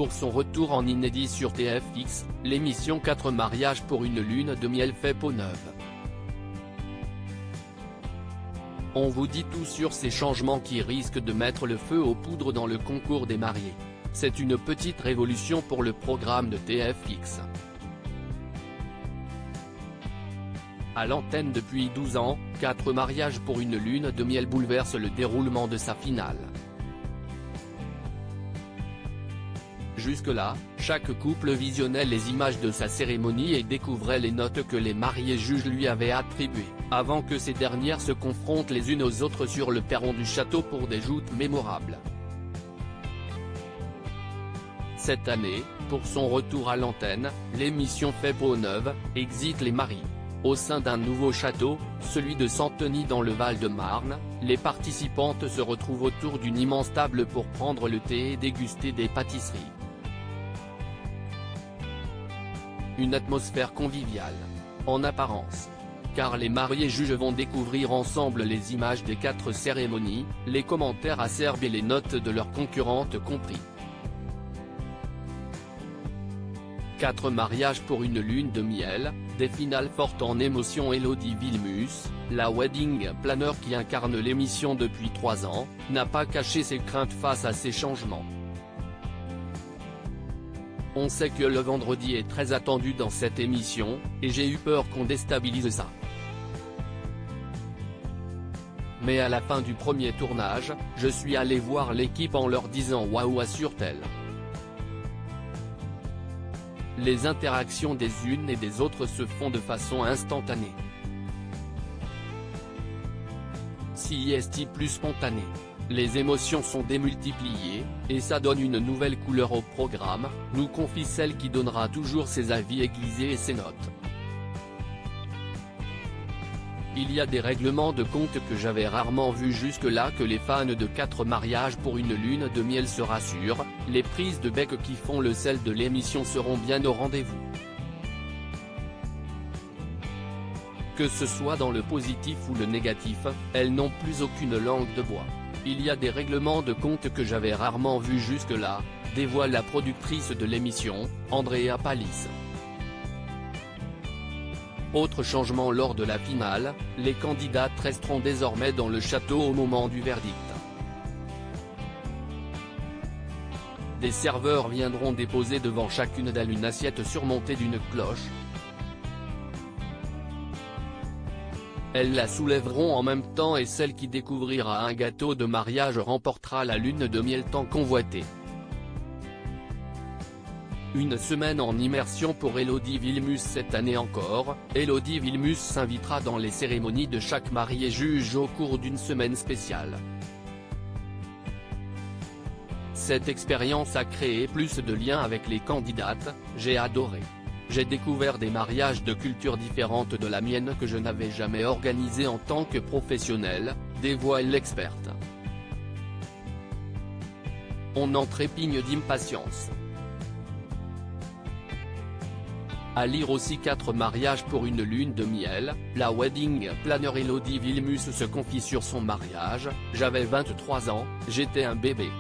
Pour son retour en inédit sur TFX, l'émission 4 mariages pour une lune de miel fait peau neuve. On vous dit tout sur ces changements qui risquent de mettre le feu aux poudres dans le concours des mariés. C'est une petite révolution pour le programme de TFX. À l'antenne depuis 12 ans, 4 mariages pour une lune de miel bouleverse le déroulement de sa finale. Jusque-là, chaque couple visionnait les images de sa cérémonie et découvrait les notes que les mariés juges lui avaient attribuées, avant que ces dernières se confrontent les unes aux autres sur le perron du château pour des joutes mémorables. Cette année, pour son retour à l'antenne, l'émission fait peau neuve, exit les maris. Au sein d'un nouveau château, celui de Santeny dans le Val-de-Marne, les participantes se retrouvent autour d'une immense table pour prendre le thé et déguster des pâtisseries. Une atmosphère conviviale. En apparence. Car les mariés juges vont découvrir ensemble les images des 4 cérémonies, les commentaires acerbes et les notes de leurs concurrentes compris. 4 mariages pour une lune de miel, des finales fortes en émotion. Élodie Villemus, la wedding planner qui incarne l'émission depuis 3 ans, n'a pas caché ses craintes face à ces changements. On sait que le vendredi est très attendu dans cette émission, et j'ai eu peur qu'on déstabilise ça. Mais à la fin du premier tournage, je suis allé voir l'équipe en leur disant waouh, assure-t-elle. Les interactions des unes et des autres se font de façon instantanée. Si est plus spontané. Les émotions sont démultipliées, et ça donne une nouvelle couleur au programme, nous confie celle qui donnera toujours ses avis aiguisés et ses notes. Il y a des règlements de compte que j'avais rarement vus jusque-là, que les fans de 4 mariages pour une lune de miel se rassurent, les prises de bec qui font le sel de l'émission seront bien au rendez-vous. Que ce soit dans le positif ou le négatif, elles n'ont plus aucune langue de bois. Il y a des règlements de compte que j'avais rarement vus jusque-là, dévoile la productrice de l'émission, Andrea Palis. Autre changement lors de la finale, les candidates resteront désormais dans le château au moment du verdict. Des serveurs viendront déposer devant chacune d'elles une assiette surmontée d'une cloche. Elles la soulèveront en même temps et celle qui découvrira un gâteau de mariage remportera la lune de miel tant convoitée. Une semaine en immersion pour Élodie Villemus cette année encore. Élodie Villemus s'invitera dans les cérémonies de chaque marié juge au cours d'une semaine spéciale. Cette expérience a créé plus de liens avec les candidates, j'ai adoré. J'ai découvert des mariages de cultures différentes de la mienne que je n'avais jamais organisés en tant que professionnelle, dévoile l'experte. On en trépigne d'impatience. À lire aussi 4 mariages pour une lune de miel, la wedding planner Élodie Villemus se confie sur son mariage, j'avais 23 ans, j'étais un bébé.